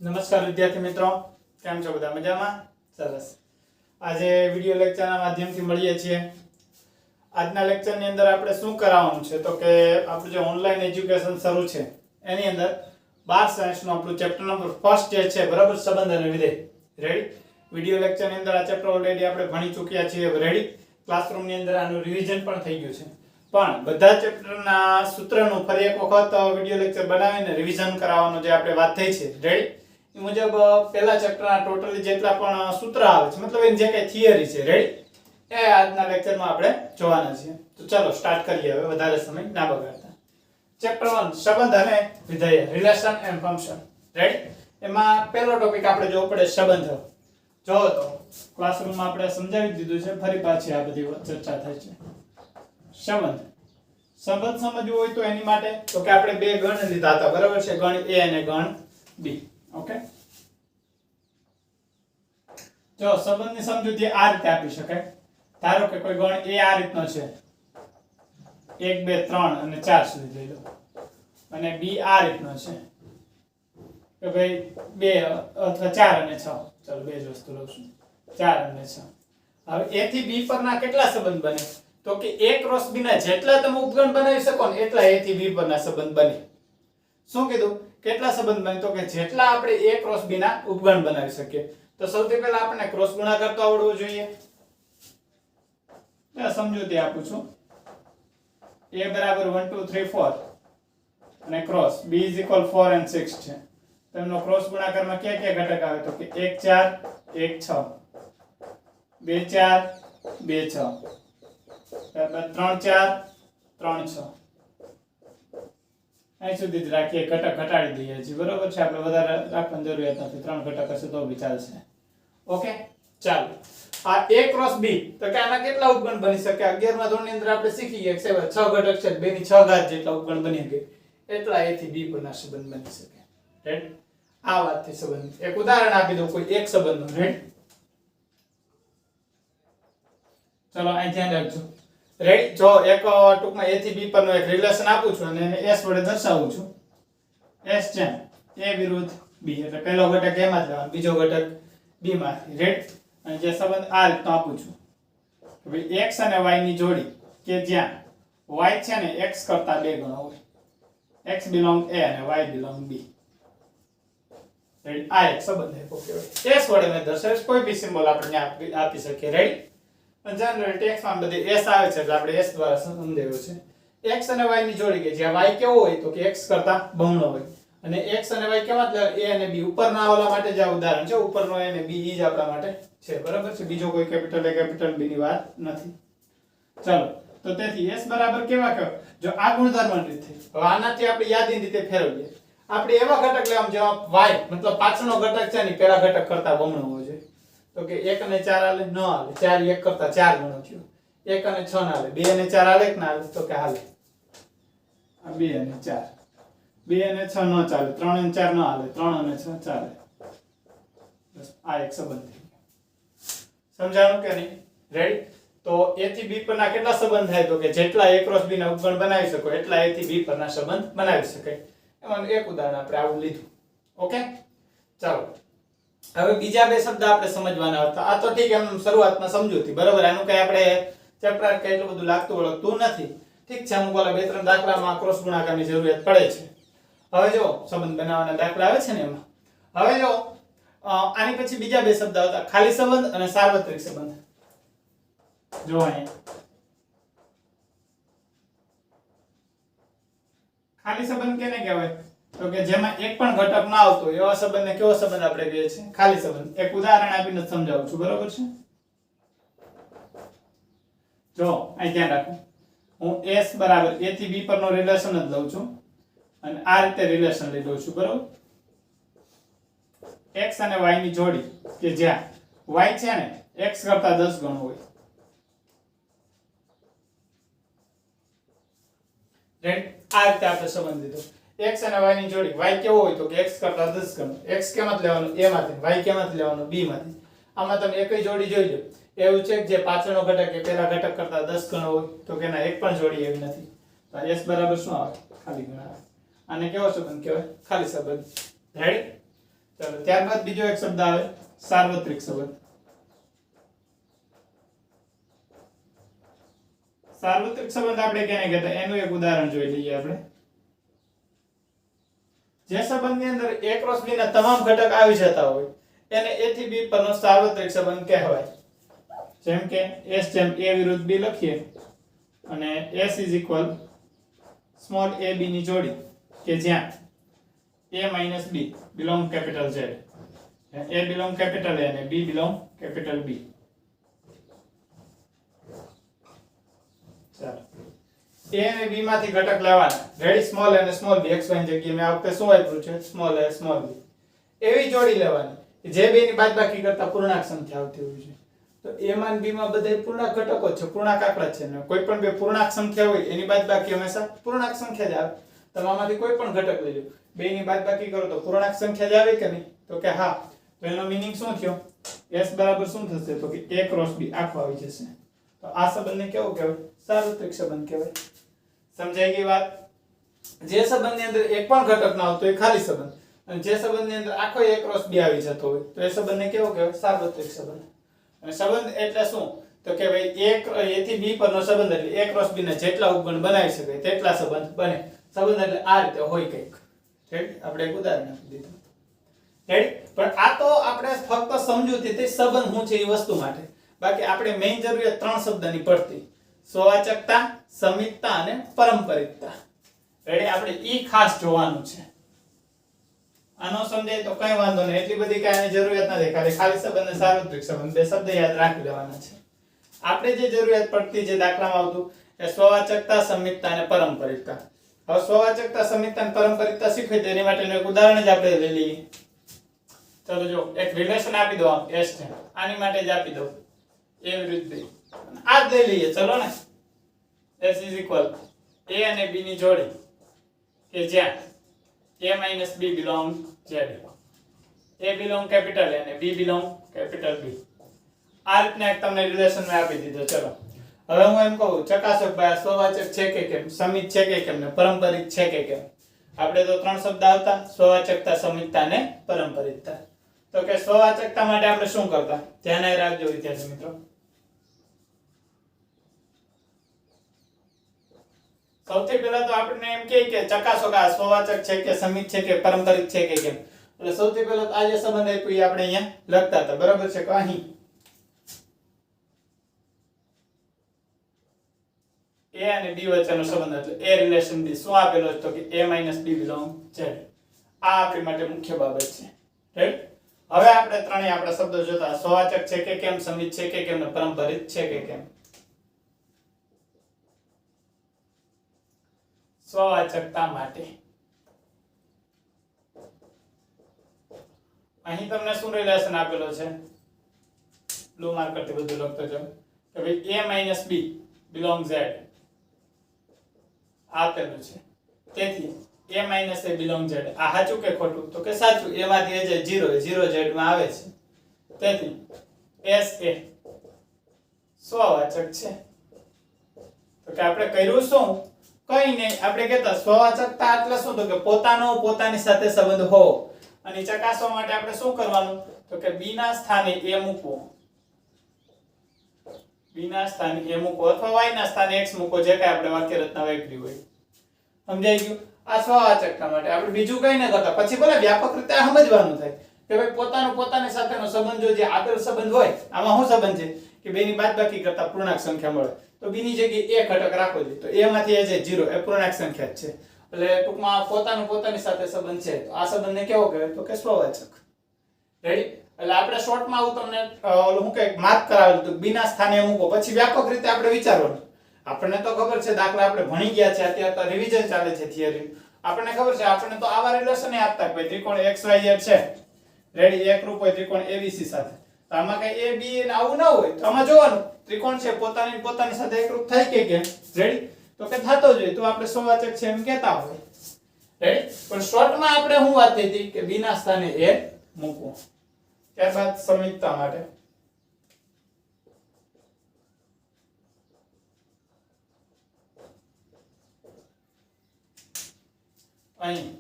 નમસ્કાર વિદ્યાર્થી મિત્રો, કેમ છો બધા? મજામાં? સરસ. આજે વિડિયો લેક્ચરના માધ્યમથી મળીએ છીએ. આજના લેક્ચરની અંદર આપણે શું કરાવવાનું છે તો કે આપણું જે ઓનલાઈન એજ્યુકેશન શરૂ છે એની અંદર 12 સાયન્સનું આપણું ચેપ્ટર નંબર ફર્સ્ટ જે છે, બરાબર, સંબંધ અને વિધેય. રેડી? વિડિયો લેક્ચરની અંદર આ ચેપ્ટર ઓલરેડી આપણે ભણી ચૂક્યા છીએ. રેડી? ક્લાસરૂમની અંદર આનું રિવિઝન પણ થઈ ગયું છે. પણ બધા ચેપ્ટરના સૂત્રનું ફરી એક વખત વિડિયો લેક્ચર બનાવીને રિવિઝન કરાવવાનો જે આપણે વાત થઈ છે. રેડી? એ મુજબ પહેલા ચેપ્ટરના ટોટલી જેટલા પણ સૂત્ર આવે છે, મતલબ એની જે કઈ થિયરી છે, રેડી, એ આજના લેક્ચરમાં આપણે જોવાના છીએ. તો ચલો સ્ટાર્ટ કરીએ હવે, વધારે સમય ના બગાડતા. ચેપ્ટર 1 સંબંધ અને વિધેય, રિલેશન એન્ડ ફંક્શન. રેડી? એમાં પહેલો ટોપિક આપણે જોવો પડે સંબંધ. જો તો ક્લાસરૂમમાં આપણે સમજાવી દીધું છે, ફરી પાછી આ બધી ચર્ચા થાય છે. સંબંધ સમજવું હોય તો એની માટે તો કે આપણે બે ગણ લીધા હતા, બરાબર છે, ગણ A અને ગણ B. ઓકે, જો સંબંધની સમજૂતી આ રીતે આપી શકાય. ધારો કે કોઈ ગણ A આ રીતનો છે, 1 2 3 અને 4 સુધી લઈ લો, અને B આ રીતનો છે કે ભાઈ 2 અથવા 4 અને 6. ચલો બે જ વસ્તુ લઉં છું, 4 અને 6. હવે A થી B પરના કેટલા સંબંધ બને તો કે A ક્રોસ B ના જેટલા તમે ઉપગણ બનાવી શકો ને એટલા A થી B પરના સંબંધ બને. શું કીધું? કેટલા સંબંધ બને તો કે જેટલા આપણે A ક્રોસ B ના ઉપગણ બનાવી શકીએ. તો સૌથી પહેલા આપણે ક્રોસ ગુણાકાર તો આવડવો જોઈએ. મેં સમજૂતી આપું છું. A બરાબર 1 2 3 4 અને ક્રોસ B = 4 and 6 છે. તેમનો ક્રોસ ગુણાકારમાં કયા કયા ઘટક આવે તો કે 1 4 1 6, 2 4 2 6, 3 4 3 6. અહીં સુધી જ રાખીએ, ઘટક ઘટાડી દઈએ છીએ, બરોબર છે. આપણે વધારે રાખવાની જરૂરિયાત નથી, 3 ઘટક હશે તો બી ચાલશે. ઓકે, ચાલો. આ A ક્રોસ B તો કે આના કેટલા ઉપગણ બની શકે? 11મા ધોરણની અંદર આપણે શીખી ગયા કે 6 ઘટક છે, 2 ની 6 ઘાત જેટલા ઉપગણ બની શકે, એટલા A થી B પરના સંબંધ બની શકે. રાઈટ? આ વાતથી સંબંધ. એક ઉદાહરણ આપી દઉં કોઈ એક સંબંધનું. રાઈટ? ચલો અહીં ધ્યાન રાખજો. રેડી? જો એક ટૂંકમાં A થી B પરનો એક રિલેશન આપું છું અને એને S વડે દર્શાવું છું. S જેમ A વિરુદ્ધ B, એટલે પહેલો ઘટક A માં લેવાનો, બીજો ઘટક B માંથી. રેડી? અને જે સંબંધ આ રીતનો આપું છું કે ભાઈ x અને y ની જોડી કે જ્યાં y છે ને x કરતા 2 ગણો હોય, x belong A અને y belong B. રેડી? આ એક સંબંધ આપ્યો કહેવાય. S વડે મેં દર્શાવ્યું, કોઈ બી સિમ્બોલ આપણે આપી શકીએ. રેડી? જનરલ ટેક્સ્ટમાં બધી S આવે છે એટલે આપણે S દ્વારા સમજાવ્યું છે. x અને y ની જોડી કે જ્યાં y કેવો હોય તો કે x કરતા બમણો હોય, અને x અને y કેવા એટલે A અને B ઉપરના ઓલા માટે જે ઉદાહરણ છે, ઉપરનો A અને B ઈ જ આપણા માટે છે, બરાબર છે. બીજો કોઈ કેપિટલ A કેપિટલ B ની વાત નથી. ચાલો, તો તેથી S બરાબર કેવા કહેવાય? જો આ ગુણધર્મની રીતે, હવે આનાથી આપણે યાદની રીતે ફેરવીએ. આપણે એવા ઘટક લેવા જેમાં y મતલબ પાછળનો ઘટક છે ને પેલા ઘટક કરતા બમણો હોય છે. તો કે 1 અને 4 હાલે? ન હાલે. 4 1 કરતા 4 ગણો થયો. 1 અને 6 ના હાલે. 2 અને 4 હાલે કે ના હાલે? તો કે હાલે. આ 2 અને 4. 2 અને 6 ન ચાલે. 3 અને 4 ન હાલે. 3 અને 6 ચાલે. બસ આ એક સંબંધ થઈ ગયો. સમજાણું કે નહીં? રેડી? તો A થી B પરના કેટલા સંબંધ થાય તો કે જેટલા A ક્રોસ B ના ઉપગણ બનાવી શકો એટલા A થી B પરના સંબંધ બનાવી શકાય. એમાં એક ઉદાહરણ આપણે આવું લીધું. ઓકે, ચાલો. હવે બીજા બે શબ્દ આપણે સમજવાના હતા. આ તો ઠીક એમ શરૂઆતમાં સમજૂતી, બરાબર. આનું કઈ આપણે ચેપ્ટર કે એટલું બધું લાગતું વળગતું નથી. ઠીક છે, અમુક વાળા 2 3 દાખલામાં ક્રોસ ગુણાકારની જરૂરિયાત પડે છે. હવે જો સંબંધ બનાવવાના દાખલા આવે છે ને એમાં. હવે જો આની પછી બીજા બે શબ્દ હતા, ખાલી સંબંધ અને સાર્વત્રિક સંબંધ. જો અહીંયા ખાલી સંબંધ કેને કહેવાય તો કે જેમાં એક પણ ઘટક ના આવતો હોય એવા સંબંધને કેવો સંબંધ આપણે કહીએ છીએ? ખાલી સંબંધ. એક ઉદાહરણ આપીને સમજાવું છું, બરાબર છે. જો અહીં ધ્યાન રાખો, હું S બરાબર A થી B પરનો રિલેશન જ લઉં છું અને આ રીતે રિલેશન લઈ લઉં છું, બરાબર. x અને y ની જોડી કે જ્યાં y છે ને x કરતા 10 ગણો હોય. રાઈટ? આ રીતે આપણે સંબંધ લીધો. x અને y ની જોડી, y કેવો હોય તો કે x કરતા 10 ગણો. x કેમાંથી લેવાનો? A માંથી. y કેમાંથી લેવાનો? B માંથી. આમાં તમે એકય જોડી જોઈ લો. એવું છે કે જે પાછળનો ઘટક એ પેલા ઘટક કરતા 10 ગણો હોય તો કે ના, એક પણ જોડી એવી નથી. તો S બરાબર શું આવે? ખાલી ગણ આવે. આને કેવો સંબંધ કહેવાય? ખાલી સંબંધ. રેડી? ચલો ત્યારબાદ બીજો એક શબ્દ આવે સાર્વત્રિક સંબંધ. સાર્વત્રિક સંબંધ આપણે કેને કહેતા એનું એક ઉદાહરણ જોઈ લઈએ આપણે. જે સંબંધની અંદર a ક્રોસ b ના તમામ ઘટક આવી જતા હોય એને a થી b પરનો સાર્વત્રિક સંબંધ કહેવાય. જેમ કે s જેમ a વિરુદ્ધ b લખીએ અને s is equal small a b ની જોડી કે જ્યાં a - b belong capital Z, a belong capital A અને b belong capital B. ચાલો a અને b માંથી ઘટક લેવાના. રેડી સ્મોલ a અને સ્મોલ b x y ની જગ્યાએ મેં આ વખતે શું આપ્યું છે સ્મોલ a સ્મોલ b. એવી જોડી લેવાની જે બે ની બાદબાકી કરતા પૂર્ણાંક સંખ્યા આવતી હોય છે. તો a માં b માં બધા પૂર્ણાંક ઘટકો છે, પૂર્ણાંક આંકડા છે ને કોઈ પણ બે પૂર્ણાંક સંખ્યા હોય એની બાદબાકી હંમેશા પૂર્ણાંક સંખ્યા જ આવે. તમે આમાંથી કોઈ પણ ઘટક લઈ લો, બે ની બાદબાકી કરો તો પૂર્ણાંક સંખ્યા જ આવે કે નહીં? તો કે હા. તો એનો મીનિંગ શું થયો? s બરાબર શું થશે? તો કે a ક્રોસ b આખો આવી જશે. તો આ સંબંધને કેવો કહેવાય? સાર્વત્રિક સંબંધ કહેવાય. સમજાઈ ગઈ વાત? જે સંબંધની અંદર એક પણ ઘટક ના આવતો એ ખાલી સંબંધ, અને જે સંબંધની અંદર આખો a ક્રોસ b આવી જતો હોય તો એ સંબંધને કેવો કહેવાય? સાર્વત્રિક સંબંધ. અને સંબંધ એટલે શું? તો કે ભાઈ a થી b પરનો સંબંધ એટલે a ક્રોસ b ના જેટલા ઉપગણ બનાવી શકાય તેટલા સંબંધ બને. સંબંધ એટલે આ રીતે હોય કંઈક. રેડી? આપણે એક ઉદાહરણ આપી દીધું. રેડી? પણ આ તો આપણે ફક્ત સમજૂતી તે સંબંધ શું છે એ વસ્તુ માટે. બાકી આપણે મેઈન જરૂરિયાત ત્રણ શબ્દની પડતી: સ્વવાચકતા, સમિતતા અને પારંપરિકતા. રેડી? આપણે ઈ ખાસ જોવાનું છે. આનો સમજાય તો કઈ વાંધો નહીં, એટલી બધી કાંઈ જરૂરિયાત નથી. ખાલી સંબંધ અને સાર્વત્રિક સંબંધ બે શબ્દ યાદ રાખી લેવાના છે. આપણે જે જરૂરિયાત પડતી જે દાખલામાં આવતું એ સ્વવાચકતા, સમિતતા અને પારંપરિકતા. હવે સ્વવાચકતા, સમિતતા અને પારંપરિકતા શીખવી તો એની માટેનું એક ઉદાહરણ જ આપણે લઈ લઈએ. ચલો જો એક રિલેશન આપી દો આમ s ને, આની માટે જ આપી દો a વિરુદ્ધ b. આ જ લઈ લઈએ ચલો ને. s ઇઝ ઇક્વલ a અને b ની જોડી કે જ્યાં a - b belong Z, a belong capital A અને b belong capital B. આ રીતના એક તમને રિલેશન મેં આપી દીધો. ચલો હવે હું એમ કહું ચકાસો કે ભાઈ સ્વવાચક છે કે કેમ, સમિત છે કે કેમ ને પારંપરિક છે કે કેમ. આપણે તો ત્રણ શબ્દ આવતા: સ્વવાચકતા, સમિતતા અને પારંપરિકતા. તો કે સ્વવાચકતા માટે આપણે શું કરતા? ધ્યાન રાખજો વિદ્યાર્થી મિત્રો. સૌથી પહેલા તો આપણે એમ કે ચકાસો કે આ સ્વવાચક છે કે સમિત છે કે પારંપરિક છે કે કેમ. એટલે સૌથી પહેલા આ જે સંબંધ આપ્યો એ આપણે અહીંયા લખતા હતા. બરાબર છે કે અહીં a અને b વચ્ચેનો સંબંધ એટલે a રિલેશન b શું આપેલો છે? તો કે a - b belong Z. આ આપણી માટે મુખ્ય બાબત છે. રાઈટ? હવે આપણે ત્રણેય આપણા શબ્દો જોતા: સ્વવાચક છે કે કેમ, સમિત છે કે કેમ ને પારંપરિક છે કે કેમ. સ્વવાચકતા માટે અહીં તમને શું રિલેશન આપેલો છે? બ્લુ માર્કર થી બધું લખતો જાવ કે ભાઈ a - b belong Z આપેલું છે. તેથી a - a belong Z. આ સાચું કે ખોટું? તો કે સાચું. a માંથી a જાય 0, 0 Z માં આવે છે. તેથી s એ સ્વવાચક છે. તો કે આપણે કર્યું શું? કઈ નહીં. આપણે કહેતા સ્વવાચકતા એટલે શું? તો કે પોતાનો પોતાની સાથે સંબંધ હોવો. અને ચકાસવા માટે આપણે શું કરવાનું? તો કે b ના સ્થાને a મૂકવો, b ના સ્થાને a મૂકો અથવા y ના સ્થાને x મૂકો, જે કઈ આપણે વાક્ય રચના વાપરી હોય. સમજાઈ ગયું? આ સ્વવાચકતા માટે આપણે બીજું કઈ ન કરતા. પછી ભલે વ્યાપક રીતે સમજવાનું થાય કે ભાઈ પોતાનો પોતાની સાથેનો સંબંધ જો જે આપેલ સંબંધ હોય, આમાં શું સંબંધ છે કે બે ની બાદબાકી કરતા પૂર્ણાંક સંખ્યા મળે તો b ની જગ્યાએ a ઘટક રાખવો જોઈએ. તો a માંથી a છે 0, એ પૂર્ણાંક સંખ્યા છે. એટલે ટૂંકમાં પોતાનો પોતાની સાથે સંબંધ છે. તો આ સંબંધને કેવો કહેવાય? તો કે સ્વવાચક. રેડી? એટલે આપણે શોર્ટમાં હું તમને ઓલું હું કઈ માર્ક કરાવેલું તો b ના સ્થાને મૂકો. પછી વ્યાપક રીતે આપણે વિચારવાનું. આપણને તો ખબર છે, દાખલા આપણે ભણી ગયા છે, અત્યારે તો રિવિઝન ચાલે છે થિયરી. આપણને ખબર છે, આપણને તો આવા રિલેશન આપતા કે ભાઈ ત્રિકોણ XYZ છે. રેડી? એકરૂપ હોય ત્રિકોણ ABC સાથે. તો આમાં કઈ a b ને આવું ના હોય. તો આમાં જોવાનું ત્રિકોણ છે પોતાની પોતાની સાથે એકરૂપ થાય કે કેમ. રેડી? તો કે થતો જોઈએ તો આપણે સ્વવાચક છે એમ કહેતા હોય. રેડી? પણ શોર્ટમાં આપણે શું વાત થઈ હતી કે b ના સ્થાને a મૂકવું. ત્યારબાદ સમિતતા માટે અહીં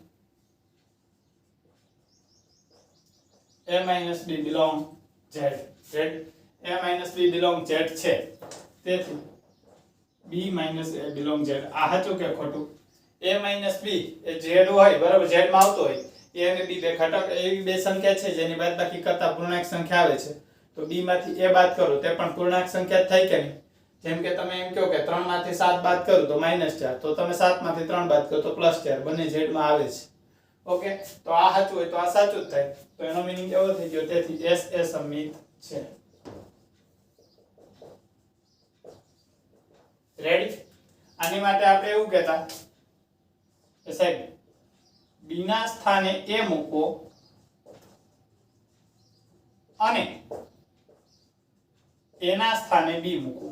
a minus b belong z. z a minus b belong z છે, તેથી b minus a belong z. આ સાચું કે ખોટું? a minus b A z હોય, બરાબર, z માં આવતો હોય, a અને b બે ઘટક એવી બે સંખ્યા છે જેની બાદબાકી કરતા પૂર્ણાંક સંખ્યા આવે છે, તો b માંથી a બાદ કરો તે પણ પૂર્ણાંક સંખ્યા થાય કે નહીં? જેમ કે તમે એમ કહો કે 3 માંથી 7 બાદ કરું તો -4, તો તમે 7 માંથી 3 બાદ કરો તો +4, બંને z માં આવે છે. ઓકે, તો આ સાચું હોય તો આ સાચું જ થાય, તો એનો મીનિંગ એવો થઈ ગયો, તેથી s એ સમિત છે. રેડી? આની માટે આપણે એવું કહેતા કે સાહેબ b ના સ્થાને a મૂકો અને a ના સ્થાને b મૂકો.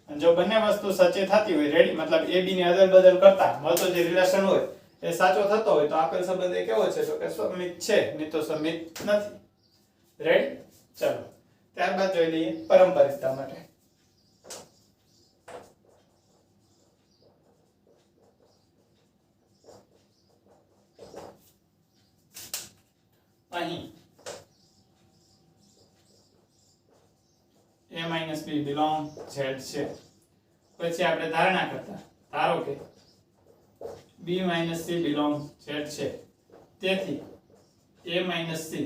અને જો બંને વસ્તુ સાચી થતી હોય, રેડી, મતલબ a b ને અદલ બદલ કરતા મળતો જે રિલેશન હોય એ સાચો થતો હોય તો આપેલ સંબંધ એ કેવો છે? તો કે સમિત છે, નહીં તો સમિત નથી. રેડી? ચલો ત્યારબાદ જોઈ લઈએ પારંપરિકતા માટે. અહીં a minus b belong z છે. પછી આપણે ધારણા કરતા, ધારો કે b minus c belong z છે, તેથી a minus c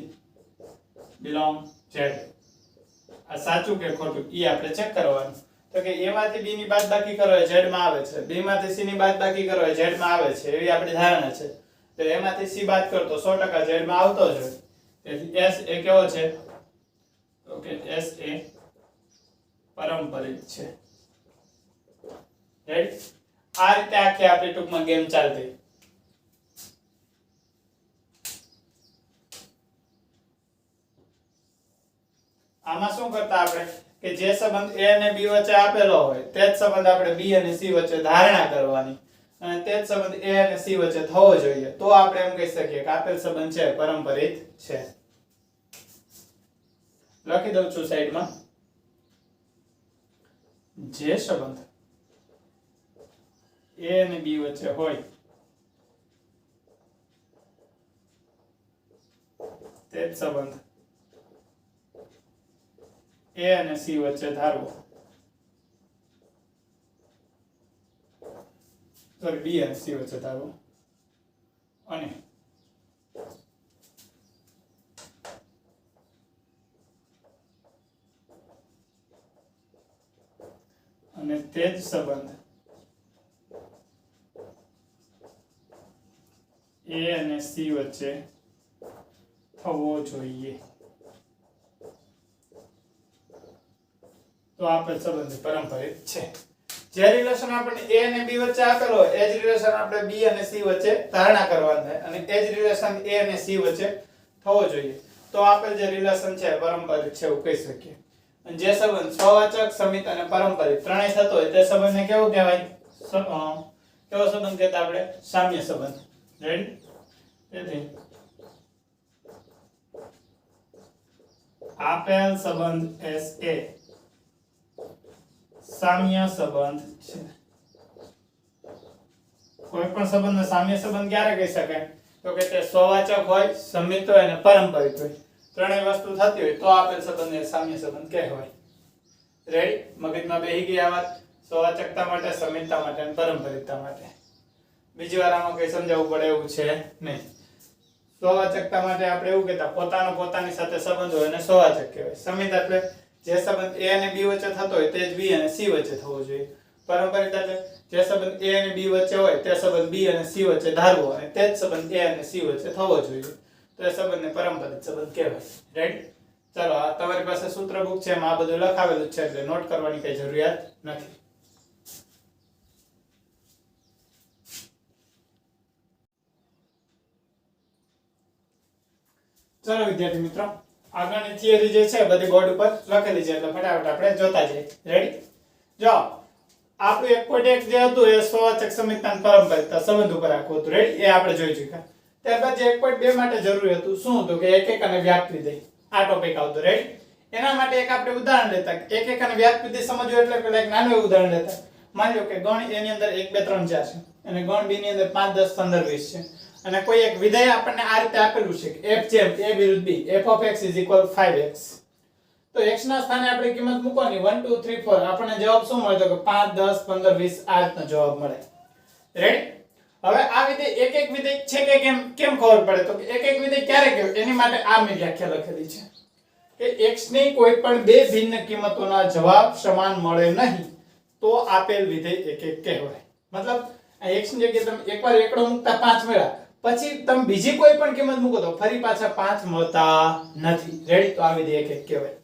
belong z. આ સાચું કે ખોટું ઈ આપણે ચેક કરવાનું. તો કે a માંથી b ની બાદબાકી કરો એ z માં આવે છે, b માંથી c ની બાદબાકી કરો એ z માં આવે છે, એવી આપણી ધારણા છે. તો a માંથી c બાદ કરો તો 100% z માં આવતો જ હોય. તેથી s એ કેવો છે? તો કે s એ પારંપરિક છે. રાઈટ? આ રીતે આખી આપણી ટૂંકમાં ગેમ ચાલતી. આમાં શું કરતા આપણે કે જે સંબંધ a અને b વચ્ચે આપેલો હોય તે જ સંબંધ આપણે b અને c વચ્ચે ધારણા કરવાની, અને તે જ સંબંધ a અને c વચ્ચે થવો જોઈએ, તો આપણે એમ કહી શકીએ કે આપેલ સંબંધ છે પારંપરિક છે. લખી દઉં છું સાઈડમાં. જે સંબંધ a અને b વચ્ચે હોય તે જ સંબંધ a અને c વચ્ચે ધારવો. સોરી, b અને c વચ્ચે ધારવો. અને તે જ સંબંધ a અને c વચ્ચે થવો જોઈએ, તો આપેલ સંબંધ પારંપરિક છે. જે રિલેશન આપણે a અને b વચ્ચે આપેલો હોય એ જ રિલેશન આપણે b અને c વચ્ચે ધારણા કરવાનું થાય, અને એ જ રિલેશન a અને c વચ્ચે થવો જોઈએ, તો આપેલ જે રિલેશન છે પારંપરિક છે એવું કહી શકીએ. અને જે સંબંધ સ્વવાચક, સમિત અને પારંપરિક ત્રણેય થતો હોય તે સંબંધને કેવો કહેવાય? કેવો સંબંધ કહેતા આપણે? સામ્ય સંબંધ. રેડી? તેથી આપેલ સંબંધ S એ સામ્ય સંબંધ છે. કોઈ પણ સંબંધને સામ્ય સંબંધ ક્યારે કહી શકાય? તો કે તે સ્વવાચક હોય, સમિત હોય અને પારંપરિક હોય, ત્રણેય વસ્તુ થતી હોય તો આપેલ સંબંધને સામ્ય સંબંધ કહેવાય. રેડી? મગજમાં બેહી ગઈ આ વાત? સ્વવાચકતા માટે, સમિતતા માટે અને પારંપરિકતા માટે. બીજી વાર આમાં કઈ સમજાવવું પડે એવું છે નહીં. સ્વવાચકતા માટે આપણે એવું કહેતા પોતાનો પોતાની સાથે સંબંધ હોય અને સ્વવાચક કહેવાય. સમિત એટલે જે સંબંધ a અને b વચ્ચે થતો હોય તે જ b અને c વચ્ચે થવો જોઈએ. પારંપરિક એટલે જે સંબંધ a અને b વચ્ચે હોય તે સંબંધ b અને c વચ્ચે ધારવો, અને તે જ સંબંધ a અને c વચ્ચે થવો જોઈએ, તો એ સંબંધને પારંપરિક સંબંધ કહેવાય. રાઈટ? ચાલો, આ તમારી પાસે સૂત્ર બુક છે, એમાં આ બધું લખાવેલું છે, એટલે નોટ કરવાની કઈ જરૂરિયાત નથી. ચલો વિદ્યાર્થી મિત્રો, આગળની થિયરી જે છે બધી બોર્ડ ઉપર લખેલી છે, એટલે ફટાફટ આપણે જોતા જઈએ. રેડી? જો આપણું 1.1 જે હતું એ સ્વવાચક, સમિતતા અને પારંપરિકતા સંબંધ ઉપર આખું હતું. રેડી? એ આપણે જોઈ ચૂક્યા. ત્યારબાદ જે 1.2 માટે જરૂરી હતું શું હતું? કે એકક અને વ્યાપ્ત વિધેય. આ ટોપિક આવતો. રેડી? એના માટે એક આપણે ઉદાહરણ લેતા. એકક અને વ્યાપ્ત વિધેય સમજવું એટલે પેલા એક નાનું ઉદાહરણ લેતા. માની લો કે ગણ a ની અંદર 1 2 3 4 છે અને ગણ b ની અંદર 5 10 15 20 છે, અને કોઈ એક વિધેય આપણને આ રીતે આપેલું છે કે f જેમ a વિરુદ્ધ b f of x = 5x, તો x ના સ્થાને આપણે કિંમત મૂકવાની 1 2 3 4 આપણને જવાબ શું મળે તો કે 5 10 15 20 આ રીતનો જવાબ મળે. રેડી? હવે આ વિધેય એક એક વિધેય છે કે કેમ ખબર પડે તો કે એક એક વિધેય ક્યારે કહેવાય એની માટે આ મેં વ્યાખ્યા લખેલી છે કે x ની કોઈ પણ બે ભિન્ન કિંમતોના જવાબ સમાન મળે નહીં તો આપેલ વિધેય એક એક કહેવાય. મતલબ આ x ની જગ્યાએ તમે એકવાર એકડો મૂકતા 5 મળ્યા, પછી તમે બીજી કોઈ પણ કિંમત મૂકો તો ફરી પાછા 5 મળતા નથી. રેડી? તો આ વિધેય એક એક કહેવાય.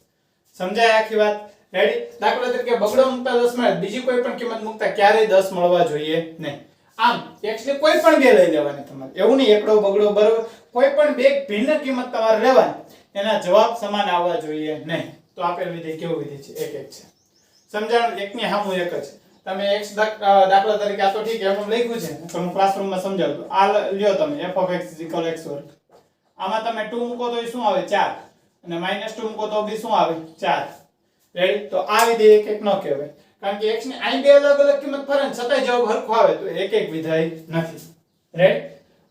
સમજાય આખી વાત? રેડી? દાખલા તરીકે બગડો મૂકતા 10 મળે, બીજી કોઈ પણ કિંમત મૂકતા ક્યારેય 10 મળવા જોઈએ નહીં. આમ x ની કોઈ પણ બે લઈ લેવાની તમારે, એવું નહીં એકડો બગડો બરોબર, કોઈ પણ બે ભિન્ન કિંમત તમારે લેવાની, એના જવાબ સમાન આવવા જોઈએ નહીં. તો આપેલ વિધેય કેવું વિધેય છે? એક એક છે. સમજાણું? એક ની સામું એક જ. તમે x દાખલા તરીકે આ તો ઠીક એમ લખ્યું છે પણ હું ક્લાસરૂમમાં સમજાવું. આ લ્યો તમે f of x = x2, આમાં તમે 2 મૂકો તો એ શું આવે? 4, અને -2 મૂકો તો બી શું આવે? 4. રેડી? તો આ વિધેય એક એક ન કહેવાય, કારણ કે x ની અહીં બે અલગ અલગ કિંમત ફરે ને છતાંય જવાબ સરખો આવે તો એક એક વિધેય નથી. રેડી?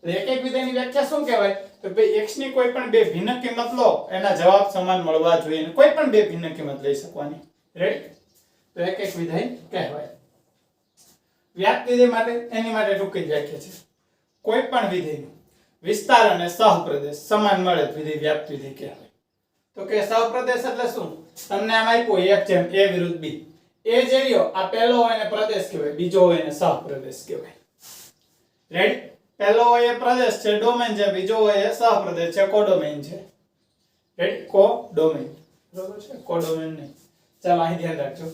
એક એક વિધેયની વ્યાખ્યા શું કહેવાય તો ભાઈ x ની કોઈ પણ બે ભિન્ન કિંમત લો એના જવાબ સમાન મળવા જોઈએ, કોઈ પણ બે ભિન્ન કિંમત લઈ શકવાની. રેડી? તો એક એક વિધેય કહેવાય. વ્યાપ્ત વિધેય માટે એની માટે ટૂંકી જ વ્યાખ્યા છે. કોઈ પણ વિધેયનો વિસ્તાર અને સહપ્રદેશ સમાન મળે તો વિધેય વ્યાપ્ત વિધેય કહેવાય. તો કે સહપ્રદેશ એટલે શું? તમને આમ આપ્યું f જેમ a વિરુદ્ધ b, એ જે રહ્યો આ પહેલો હોય એને પ્રદેશ કહેવાય, બીજો હોય એને સહપ્રદેશ કહેવાય. રેડી? પહેલો હોય એ પ્રદેશ છે, ડોમેન છે, બીજો હોય એ સહપ્રદેશ છે, કોડોમેન છે. રેડી? કોડોમેન. બરોબર છે? કોડોમેન નહીં. ચાલો અહીં ધ્યાન રાખજો.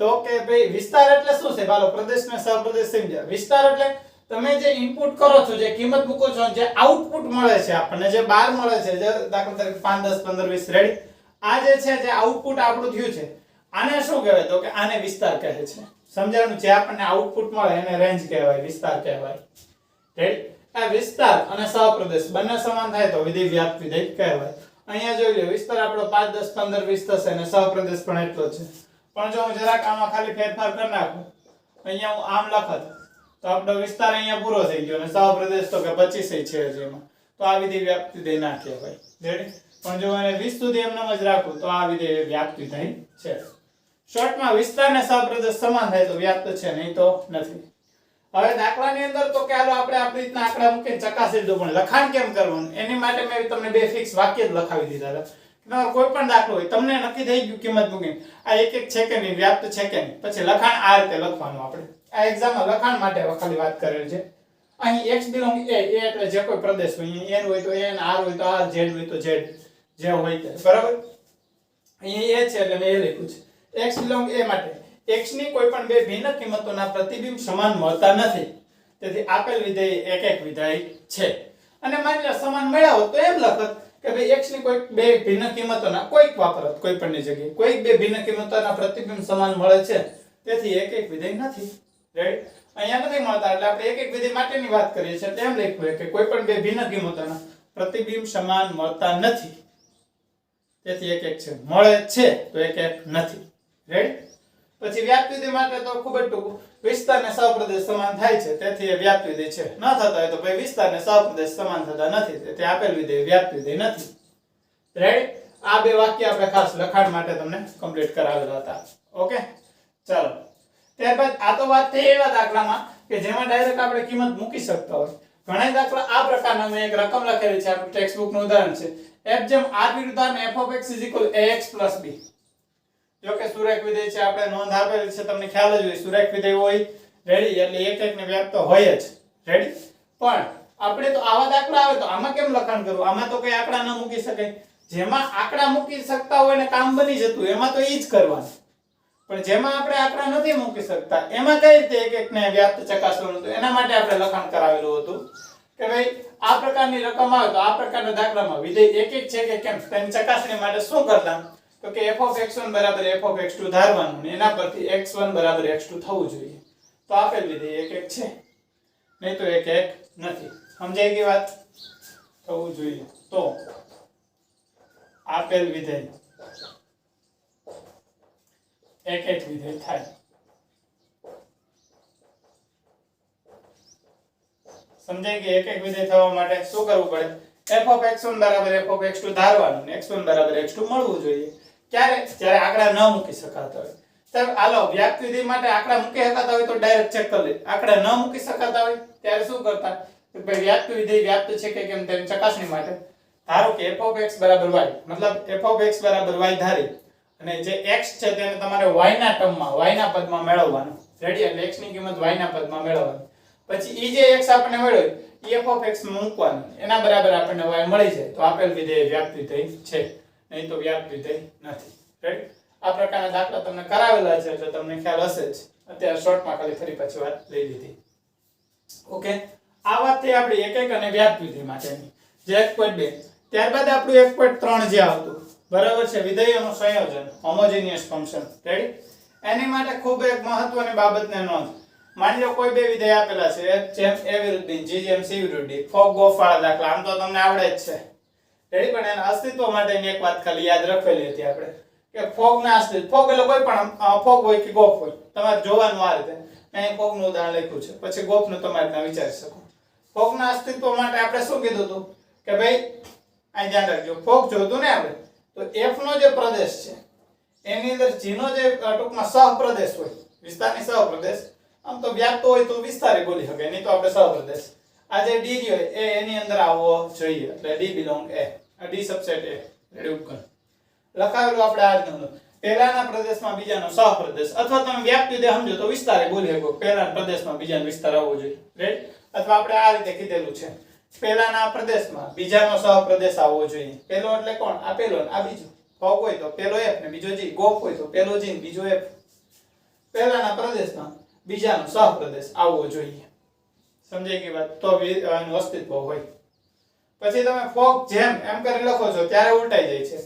તો કે ભાઈ વિસ્તાર એટલે શું છે? હાલો પ્રદેશ ને સહપ્રદેશ સમજ્યા. વિસ્તાર એટલે તમે જે ઇનપુટ કરો છો, જે કિંમત મૂકો છો, જે આઉટપુટ મળે છે આપણને, જે બહાર મળે છે, જે દાખલા તરીકે 5 10 15 20. રેડી? આ જે છે જે આઉટપુટ આપણું થયું છે આને શું કહેવાય તો કે આને વિસ્તાર કહે છે. સમજાણું? જે આપણને આઉટપુટ મળે એને રેન્જ કહેવાય, વિસ્તાર કહેવાય. રેડી? આ વિસ્તાર અને સહપ્રદેશ બંને સમાન થાય તો વિધેય વ્યાપ્ત વિધેય કહેવાય. અહીંયા જોઈ લો વિસ્તાર આપણો 5 10 15 20 થશે અને સહપ્રદેશ પણ એટલો જ છે. પણ જો હું જરાક આમાં ખાલી ફેરફાર કરી નાખું, અહીંયા હું આમ લખત તો આપણો વિસ્તાર અહીંયા પૂરો થઈ ગયો અને સહપ્રદેશ તો કે 25 છે જેમાં, તો આ વિધેય વ્યાપ્ત વિધેય ના કહેવાય. રેડી? પણ જો એને 20 સુધી એમનેમ જ રાખું તો આ વિધેય વ્યાપ્ત વિધેય છે. શોર્ટમાં વિસ્તાર ને સહપ્રદેશ સમાન થાય તો વ્યાપ્ત છે, નહીં તો નથી. હવે દાખલાની અંદર તો કે હાલો આપણે આપણી રીતના આંકડા મૂકીને ચકાસી લીધું, પણ લખાણ કેમ કરવાનું એની માટે મેં તમને બે ફિક્સ વાક્ય જ લખાવી દીધા હતા. કોઈ પણ દાખલો હોય તમને નક્કી થઈ ગયું કિંમત મૂકીને આ એક એક છે કે નહીં, વ્યાપ્ત છે કે નહીં, પછી લખાણ આ રીતે લખવાનું. આપણે આ એક્ઝામમાં લખાણ માટે ખાલી વાત કરેલ છે. અહીં x belong a એટલે જે કોઈ પ્રદેશ હોય, n હોય તો n, r હોય તો r, z હોય તો z, જે હોય તે. બરાબર? અહીં a છે એટલે મેં એ લખ્યું છે. x belong a માટે x ની કોઈ પણ બે ભિન્ન કિંમતોના પ્રતિબિંબ સમાન મળતા નથી, તેથી આપેલ વિધેય એક એક વિધેય છે. અને માની લો સમાન મળ્યા હોત તો એમ લખત કે ભાઈ x ની કોઈ બે ભિન્ન કિંમતોના કોઈક વાપરત, કોઈ પણની જગ્યાએ કોઈક બે ભિન્ન કિંમતોના પ્રતિબિંબ સમાન મળે છે, તેથી એક એક વિધેય નથી. રેડી? અહીંયા નથી મળતા એટલે આપણે એક એક વિધેય માટેની વાત કરીએ છીએ, તેમ લખ્યું કે કોઈ પણ બે ભિન્ન કિંમતોના પ્રતિબિંબ સમાન મળતા નથી, તેથી એક એક છે. મળે છે તો એક એક નથી. રેડી? પછી વ્યાપ્ત વિધેય માટે તો ખૂબ જ ટૂંકું, વિસ્તાર ને સહપ્રદેશ સમાન થાય છે તેથી એ વ્યાપ્ત વિધેય છે. ન થતા હોય તો ભાઈ વિસ્તાર ને સહપ્રદેશ સમાન થતા નથી, તેથી આપેલ વિધેય વ્યાપ્ત વિધેય નથી. રેડી? આ બે વાક્ય આપણે ખાસ લખાણ માટે તમને કમ્પ્લીટ કરાવેલા હતા. ઓકે? ચાલો. ત્યારબાદ આ તો વાત થઈ એવા દાખલામાં કે જેમાં ડાયરેક્ટ આપણે કિંમત મૂકી શકતા હોય. ઘણા દાખલા આ પ્રકારના મેં એક રકમ લખેલી છે, આપણું ટેક્સ્ટ બુક નું ઉદાહરણ છે. f જેમ r વિરુદ્ધ r f of x = ax + b. જો કે સુરેખ વિધેય છે, આપણે નોંધ આપેલી છે, તમને ખ્યાલ જ હોય સુરેખ વિધેય હોય. રેડી? એટલે એક એક ને વ્યાપ્ત હોય જ. રેડી? પણ આપણે તો આવા દાખલા આવે તો આમાં કેમ લખાણ કરવું? આમાં તો કઈ આંકડા ન મૂકી શકાય. જેમાં આંકડા મૂકી શકતા હોય ને કામ બની જતું એમાં તો ઈ જ કરવાનું. પણ જેમાં આપણે આંકડા નથી મૂકી શકતા એમાં કઈ રીતે એક એક ને વ્યાપ્ત ચકાસવાનું? તો એના માટે આપણે લખાણ કરાવેલું હતું કે ભાઈ આ પ્રકારની રકમ આવે તો આ પ્રકારના દાખલામાં વિધેય એક એક છે કે કેમ તેની ચકાસણી માટે શું કરતા તો કે f of x1 = f of x2 ધારવાનું ને એના પરથી x1 = x2 થવું જોઈએ, તો આપેલ વિધેય એક એક છે, નહીં તો એક એક નથી. સમજાઈ ગઈ વાત? થવું જોઈએ તો આપેલ વિધેય એક એક વિધેય થાય. સમજાય કે એક એક વિધેય થવા માટે શું કરવું પડે? f of x1 બરાબર f of x2 ધારવાનું ને x1 બરાબર x2 મળવું જોઈએ. ક્યારે? જ્યારે આંકડા ન મૂકી શકાતા હોય. તો હાલો વ્યાપ્ત વિધેય માટે આંકડા મૂકી શકાતા હોય તો ડાયરેક્ટ ચેક કરી લે. આંકડા ન મૂકી શકાતા હોય ત્યારે શું કરતા? તો ભાઈ વ્યાપ્ત વિધેય વ્યાપ્ત છે કે કેમ તેની ચકાસણી માટે ધારો કે f of x બરાબર y, મતલબ f of x બરાબર y ધારી અને જે x છે તેને તમારે y ના ટર્મમાં y ના પદમાં મેળવવાનું. રેડી? એટલે x ની કિંમત y ના પદમાં મેળવવાની. પછી ઈ જે x આપણને મળ્યો એ f of x માં મૂકવાનું, એના બરાબર આપણને y મળી જાય તો આપેલ વિધેય વ્યાપ્ત વિધેય છે, નહીં તો વ્યાપ્ત વિધેય નથી. રેડી? આ પ્રકારના દાખલા તમને કરાવેલા છે એટલે તમને ખ્યાલ હશે જ. અત્યારે શોર્ટમાં ખાલી ફરી પાછી વાત લઈ લીધી. ઓકે, આ વાત થઈ આપણી એકક અને વ્યાપ્ત વિધેય માટેની જે 1.2. ત્યારબાદ આપણું 1.3 જે આવતું બરાબર છે, વિધેયોનું સંયોજન, હોમોજીનિયસ ફંક્શન. રેડી? એની માટે ખૂબ એક મહત્વની બાબતને નોંધ. માની લો કોઈ બે વિધેય આપેલા છે, જેમ a વિરુદ્ધ b, g જેમ c વિરુદ્ધ d, ફોગ ગોફ વાળા દાખલા આમ તો તમને આવડે જ છે. રેડી? પણ એના અસ્તિત્વ માટેની એક વાત ખાલી યાદ રાખેલી હતી આપણે કે ફોગ ના અસ્તિત્વ, ફોગ એટલે કોઈ પણ ફોગ હોય કે ગોફ હોય, તમારે જોવાનું આ રીતે. અહીં ફોગનું ઉદાહરણ લખ્યું છે, પછી ગોફનું તમારે ત્યાં વિચારી શકો. ફોગના અસ્તિત્વ માટે આપણે શું કીધું હતું કે ભાઈ અહીં ધ્યાન રાખજો, ફોગ જોતું ને આપણે તો f નો જે પ્રદેશ છે એની અંદર g નો જે ટૂંકમાં સહપ્રદેશ હોય, વિસ્તારની સહપ્રદેશ, આમ તો વ્યાપ્ત હોય તો વિસ્તારી બોલી શકે, નહીં તો આપણે સહપ્રદેશ. આ જે d હોય એ એની અંદર આવવો જોઈએ, એટલે d belong a, આ d સબસેટ a. રેડી? ઉપકરણ લખાવેલું આપણે આ રીતનું, પહેલાના પ્રદેશમાં બીજાનો સહપ્રદેશ, અથવા તમે વ્યાપ્ત વિધેય સમજો તો વિસ્તારે બોલી શકો, પહેલાના પ્રદેશમાં બીજાનો વિસ્તાર આવવો જોઈએ. રેડી? અથવા આપણે આ રીતે કીધેલું છે, પહેલાના પ્રદેશમાં બીજાનો સહપ્રદેશ આવવો જોઈએ. પહેલો એટલે કોણ? આ પહેલો ને આ બીજો. ફોગ હોય તો પહેલો f ને બીજો g, ગોફ હોય તો પહેલો g ને બીજો f. પહેલાના પ્રદેશમાં બીજાનો સહપ્રદેશ આવવો જોઈએ. સમજાય કે વાત? તો એનું અસ્તિત્વ હોય. પછી તમે ફોગ જેમ એમ કરી લખો છો ત્યારે ઉલટાઈ જાય છે.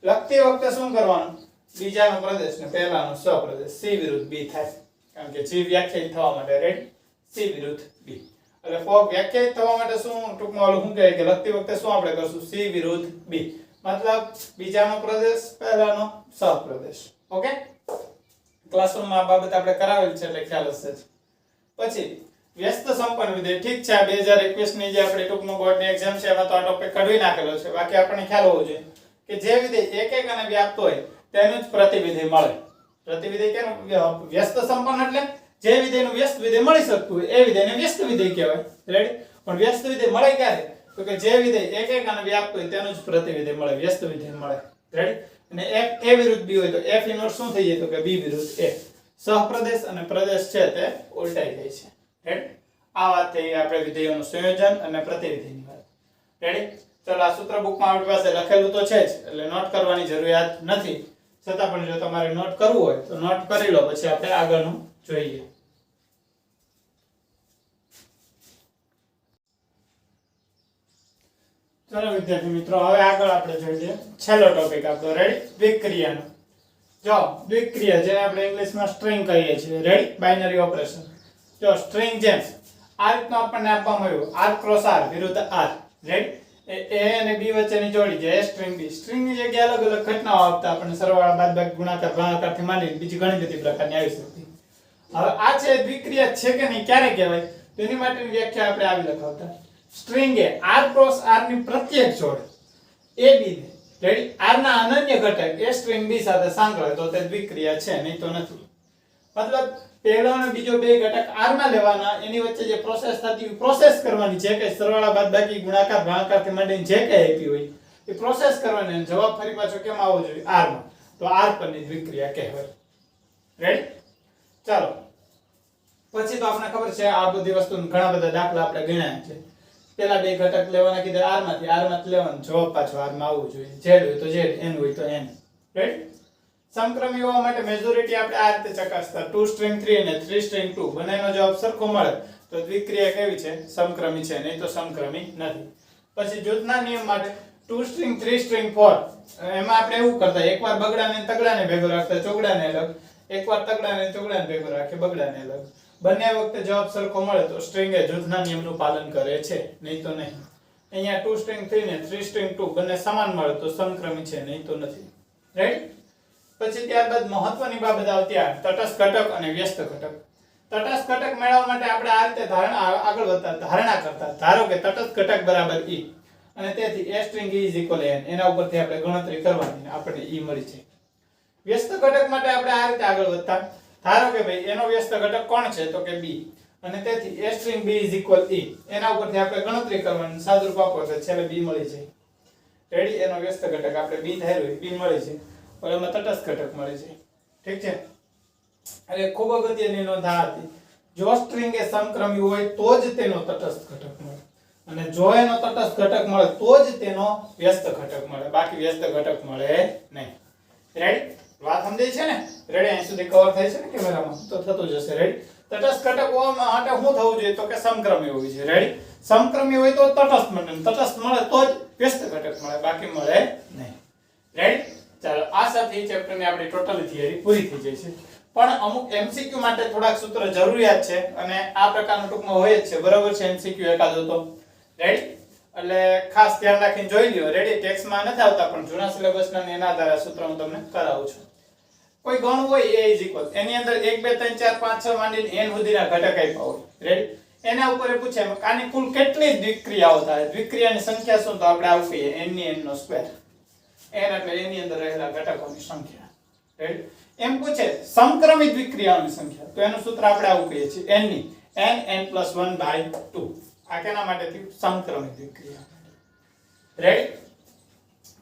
લખતી વખતે શું કરવાનું? બીજાનો પ્રદેશ ને પહેલાનો સહપ્રદેશ c વિરુદ્ધ b થાય, કારણ કે g વ્યાખ્યાયિત થવા માટે. રેડી? c વિરુદ્ધ b. એટલે ફોગ વ્યાખ્યાયિત થવા માટે શું ટૂંકમાં ઓલું શું કહે કે લખતી વખતે શું આપણે કરશું? c વિરુદ્ધ b, મતલબ બીજાનો પ્રદેશ પહેલાનો સહપ્રદેશ. ઓકે, ક્લાસરૂમમાં આ બાબત આપણે કરાવેલ છે એટલે ખ્યાલ હશે જ. પછી વ્યસ્ત સંપન્ન વિધેય. ઠીક છે, આ 2021 ની જે આપણે ટૂંકમાં બોર્ડની એક્ઝામ છે એમાં તો આ ટોપિક કાઢી નાખેલો છે, બાકી આપણને ખ્યાલ હોવો જોઈએ કે જે વિધેય એકક અને વ્યાપ્ત હોય તેનું જ પ્રતિવિધેય મળે. પ્રતિવિધેય કેનું? વ્યસ્ત સંપન્ન એટલે જે વિધેયનું વ્યસ્ત વિધેય મળી શકતું હોય એ વિધેયને વ્યસ્ત વિધેય કહેવાય. રેડી? પણ વ્યસ્ત વિધેય મળે ક્યારે? તો કે જે વિધેય એકક અને વ્યાપ્ત હોય તેનું જ પ્રતિવિધેય મળે, વ્યસ્ત વિધેય મળે. રેડી? અને f a વિરુદ્ધ b હોય તો f ઇન્વર્સ શું થઈ જાય? તો કે b વિરુદ્ધ a. સહપ્રદેશ અને પ્રદેશ છે તે ઉલટાઈ જાય છે. રેડી? આ વાત થઈ આપણે વિધેયોનું સંયોજન અને પ્રતિવિધેયની વાત. રેડી? ચલો, આ સૂત્ર બુકમાં આપણી પાસે લખેલું તો છે જ, એટલે નોટ કરવાની જરૂરિયાત નથી. છતાં પણ જો તમારે નોટ કરવું હોય તો નોટ કરી લો, પછી આપણે આગળનું જોઈએ. ચલો વિદ્યાર્થી મિત્રો, હવે આગળ આપણે જોઈએ છેલ્લો ટોપિક આપણો. રેડી? દ્વિક્રિયાનો. જો દ્વિક્રિયા જેને આપણે ઇંગ્લિશમાં સ્ટ્રિંગ કહીએ છીએ. રેડી? Binary operation. જો સ્ટ્રિંગ જેમ આ રીતનો આપણને આપવામાં આવ્યો r ક્રોસ r વિરુદ્ધ r. રેડી? a અને b વચ્ચેની જોડી છે, a સ્ટ્રિંગ b. સ્ટ્રિંગની જગ્યાએ અલગ અલગ ઘટનાઓ આપતા આપણને સરવાળા, બાદબાકી, ગુણાકાર, ભાગાકારથી માંડીને બીજી ઘણી બધી પ્રકારની આવી શકતી. હવે આ છે દ્વિક્રિયા છે કે નહીં, ક્યારે કહેવાય? તેની માટેની વ્યાખ્યા આપણે આવી લખાવતા. સ્ટ્રિંગ એ r ક્રોસ r ની પ્રત્યેક જોડ a b ને, રેડી, r ના અનન્ય ઘટક a સ્ટ્રિંગ b સાથે સાંકળે તો તે દ્વિક્રિયા છે, નહીં તો નથી. મતલબ પહેલો અને બીજો બે ઘટક r માં લેવાના, એની વચ્ચે જે પ્રોસેસ થતી હોય પ્રોસેસ કરવાની છે, કે સરવાળા, બાદબાકી, ગુણાકાર, ભાગાકારથી માંડીને જે કંઈ આપી હોય એ પ્રોસેસ કરવાની, અને જવાબ ફરી પાછો કેમ આવવો જોઈએ? r માં. તો r પરની દ્વિક્રિયા કહેવાય. રેડી? ચાલો, પછી તો આપણે ખબર છે આ બધી વસ્તુ ઘણા બધા દાખલા આપણે ગણ્યા છે. પેલા બે ઘટક લેવાના કીધા r માંથી લેવાનું, જવાબ પાછો r માં આવવું જોઈએ. z હોય તો z, n હોય તો n. રાઈટ? સમક્રમી હોવા માટે મેજોરિટી આપણે આ રીતે ચકાસતા. 2 સ્ટ્રિંગ 3 અને 3 સ્ટ્રિંગ 2 બંનેનો જવાબ સરખો મળે તો દ્વિક્રિયા કેવી છે? સમક્રમી છે, નહીં તો સમક્રમી નથી. પછી જૂથના નિયમ માટે 2 સ્ટ્રિંગ 3 સ્ટ્રિંગ 4 એમાં આપણે એવું કરતા, એકવાર બગડાને તગડાને ભેગો રાખતા, ચોગડાને અલગ, એકવાર તગડાને ચોગડાને ભેગો રાખે, બગડાને અલગ. બંને વખતે જવાબ સરખો મળે તો સ્ટ્રિંગ એ જૂથના નિયમનું પાલન કરે છે, નહીં તો નહીં. અહીંયા 2 સ્ટ્રિંગ 3 ને 3 સ્ટ્રિંગ 2 બંને સમાન મળે તો સમક્રમી છે, નહીં તો નથી. રાઈટ? પછી ત્યારબાદ મહત્વની બાબત આવતી આ તટસ્થ ઘટક અને વ્યસ્ત ઘટક. તટસ્થ ઘટક મેળવવા માટે આપણે આ રીતે આગળ વધતા ધારણા કરતા. ધારો કે તટસ્થ ઘટક બરાબર E અને તેથી A string E is equal n. એના ઉપરથી આપણે ગણતરી કરવાની આપણને E મળી છે. વ્યસ્ત ઘટક માટે આપણે આ રીતે આગળ વધતા. ધારો કે ભાઈ એનો વ્યસ્ત ઘટક કોણ છે તો કે B અને તેથી A string B is equal E. એના ઉપરથી આપણે ગણતરી કરવાની સાદુરૂપ આપો તો છેલ્લે B મળી જાય. રેડી? એનો વ્યસ્ત ઘટક આપણે B ધાર્યો B મળી છે પણ એમાં તટસ્થ ઘટક મળે છે. ઠીક છે? એટલે ખૂબ અગત્યની નોંધ આ હતી. જો સ્ટ્રિંગ એ સમક્રમી હોય તો જ તેનો તટસ્થ ઘટક મળે અને જો એનો તટસ્થ ઘટક મળે તો જ તેનો વ્યસ્ત ઘટક મળે, બાકી વ્યસ્ત ઘટક મળે નહીં. રેડી? વાત સમજાય છે ને? રેડી? અહીં સુધી કવર થાય છે ને કેમેરામાં? તો થતું જશે. રેડી? તટસ્થ ઘટક માટે શું થવું જોઈએ તો કે સમક્રમી હોવી જોઈએ. રેડી? સમક્રમી હોય તો તટસ્થ મળે, તટસ્થ મળે તો જ વ્યસ્ત ઘટક મળે, બાકી મળે નહીં. રેડી? ચાલો આ સાથે ચેપ્ટરની આપણી ટોટલ થિયરી પૂરી થઈ જાય છે. પણ અમુક MCQ માટે થોડાક સૂત્ર જરૂરિયાત છે અને આ પ્રકારનું ટૂંકમાં હોય જ છે. બરાબર છે? MCQ એકાદો તો. રેડી? એટલે ખાસ ધ્યાન રાખીને જોઈ લ્યો. રેડી? ટેક્સ્ટમાં નથી આવતા પણ જૂના સિલેબસના એના આધારે સૂત્ર હું તમને કરાવું છું. કોઈ ગણ હોય A is equal એની અંદર 1 2 3 4 5 6 માંડીને n સુધીના ઘટક આપ્યા હોય. રેડી? એના ઉપર પૂછે આની કુલ કેટલી દ્વિક્રિયાઓ થાય? દ્વિક્રિયાની સંખ્યા શું? તો આપણે આવું કહીએ n ની n નો સ્ક્વેર. n એટલે એની અંદર રહેલા ઘટકોની સંખ્યા. રેડી? એમ પૂછે સમક્રમી દ્વિક્રિયાઓની સંખ્યા તો એનું સૂત્ર આપણે આવું કહીએ છીએ n ની n+1/2. આ કેના માટે થયું? સમક્રમી દ્વિક્રિયા. રેડી?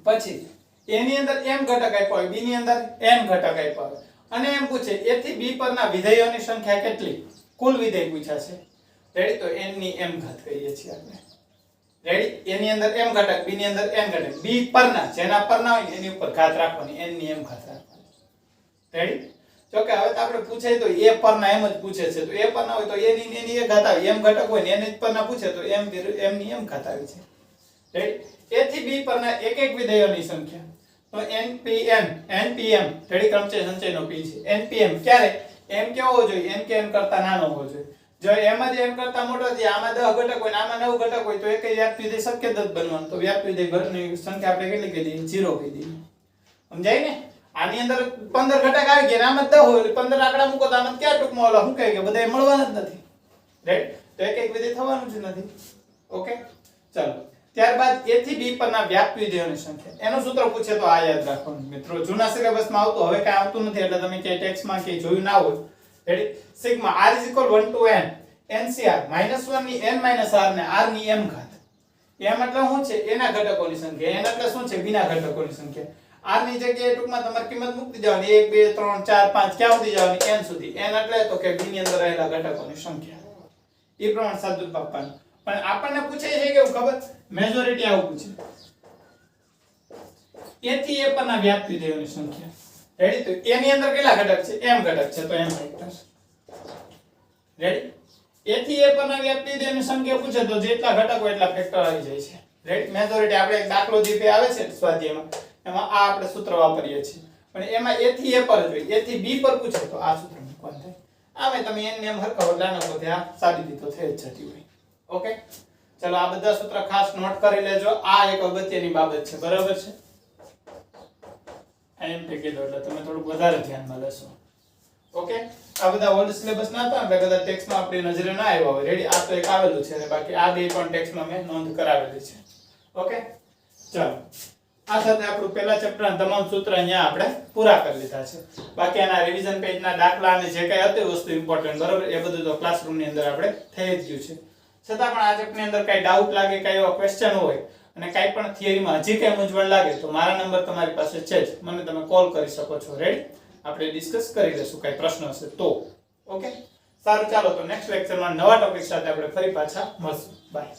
પછી a ની અંદર m ઘટક આપ્યા હોય, b ની અંદર n ઘટક આપ્યા હોય અને એમ પૂછે a થી b પરના વિધેયોની સંખ્યા કેટલી? કુલ વિધેય પૂછ્યા છે. રેડી? તો n ની m ઘાત કહીએ છીએ આપણે. રેડી? a ની અંદર m ઘટક, b ની અંદર n ઘટક. b પરના જેના પરના હોય એની ઉપર ઘાત રાખવાની, n ની m ઘાત રાખવાની. રેડી? જો કે હવે તો આપણે પૂછે તો a પરના m જ પૂછે છે તો a પરના હોય તો a ની એની ઘાત આવે, m ઘટક હોય ને n જ પરના પૂછે તો m ની m ઘાત આવે છે. રેડી? a થી b પરના એક એક વિધેયોની સંખ્યા તો npm. રેડી? ક્રમચય સંચયનો p છે. npm ક્યારે? m કેવો હોવો જોઈએ? n કે n કરતા નાનો હોવો જોઈએ. જો m જ n કરતા મોટો છે, આમાં 10 ઘટક હોય ને આમાં 9 ઘટક હોય તો એક વ્યાપ્ત વિધેય શક્ય જ બનવાનું. તો વ્યાપ્ત વિધેય ઘટની સંખ્યા આપણે કેટલી કહી દઈએ? 0 કહી દઈએ. સમજાય ને? આની અંદર 15 ઘટક આવી ગયા આમાં 10 હોય એટલે 15 આંકડા મૂકો તો આમાં ક્યાં ટૂંકમાં ઓલા શું કહે કે બધાય મળવાના જ નથી. રાઈટ? તો એક એક વિધેય થવાનું જ નથી. ઓકે? ચાલો ત્યારબાદ a થી b પરના વ્યાપ્ત વિધેયોની સંખ્યા. એનું સૂત્ર પૂછે તો આ યાદ રાખવાનું મિત્રો. જૂના સિલેબસમાં આવતું, હવે કાંઈ આવતું નથી એટલે તમે ક્યાંય ટેક્સ્ટમાં ક્યાંય જોયું ના હોય. Ready? Sigma r = 1 to n ncr -1 ની n - r ને r ની m ઘાત. m એટલે શું છે? એના ઘટકોની સંખ્યા. n એટલે શું છે? b ના ઘટકોની સંખ્યા. r ની જગ્યાએ ટૂંકમાં તમારે કિંમત મૂકી દેવાની 1 2 3 4 5 ક્યાં સુધી જવાની? n સુધી. n એટલે તો કે b ની અંદર રહેલા ઘટકોની સંખ્યા. એ પ્રમાણે સાદુરૂપ આપવાનું. પણ આપણને પૂછે છે કેવું ખબર? મેજોરિટી આવું પૂછે. a થી a પરના વ્યાપ્ત વિધેયોની સંખ્યા. રેડી? તો a ની અંદર કેટલા ઘટક છે? m ઘટક છે તો m ફેક્ટર. રેડી? a થી a પરના વ્યાપ્ત વિધેયોની સંખ્યા પૂછે તો જેટલા ઘટક હોય એટલા ફેક્ટર આવી જાય છે. રેડી? મેજોરિટી આપણે એક દાખલો જે આવે છે સ્વાધ્યાયમાં એમાં આ આપણે સૂત્ર વાપરીએ છીએ. પણ એમાં a થી a પર જોઈએ. a થી b પર પૂછે તો આ સૂત્ર મૂકવાનું થાય. આમે તમે n ને m હરખા બદલાનો તો ત્યાં સાબિતી તો થઈ જ જતી હોય. ઓકે? ચલો આ બધા સૂત્ર ખાસ નોટ કરી લેજો. આ એક અગત્યની બાબત છે. બરાબર છે? એમ તે કીધું એટલે તમે થોડું વધારે ધ્યાનમાં લેશો. ઓકે? આ બધા ઓલ્ડ સિલેબસ ના હતા એટલે કદાચ ટેક્સ્ટમાં આપણી નજરે ના આવ્યા હોય. રેડી? આ તો એક આવેલું છે અને બાકી આ બે પણ ટેક્સ્ટમાં મેં નોંધ કરાવેલી છે. ઓકે? ચાલો આ સાથે આપણું પહેલા ચેપ્ટરના તમામ સૂત્ર અહીંયા આપણે પૂરા કરી લીધા છે. બાકી આના રિવિઝન પેજના દાખલા અને જે કંઈ હતી વસ્તુ ઇમ્પોર્ટન્ટ બરાબર એ બધું તો ક્લાસરૂમની અંદર આપણે થઈ જ ગયું છે. છતાં પણ આ ચેપ્ટરની અંદર કઈ ડાઉટ લાગે, કઈ એવા ક્વેશ્ચન હોય અને કઈ પણ થિયરીમાં હજી કઈ મૂંઝવણ લાગે તો મારા નંબર તમારી પાસે છે જ, મને તમે કોલ કરી શકો છો. રેડી? આપણે ડિસ્કસ કરી લેશું કઈ પ્રશ્ન હશે તો. ઓકે? સારું ચાલો તો નેક્સ્ટ લેક્ચરમાં નવા ટોપિક સાથે આપણે ફરી પાછા મળશું. બાય.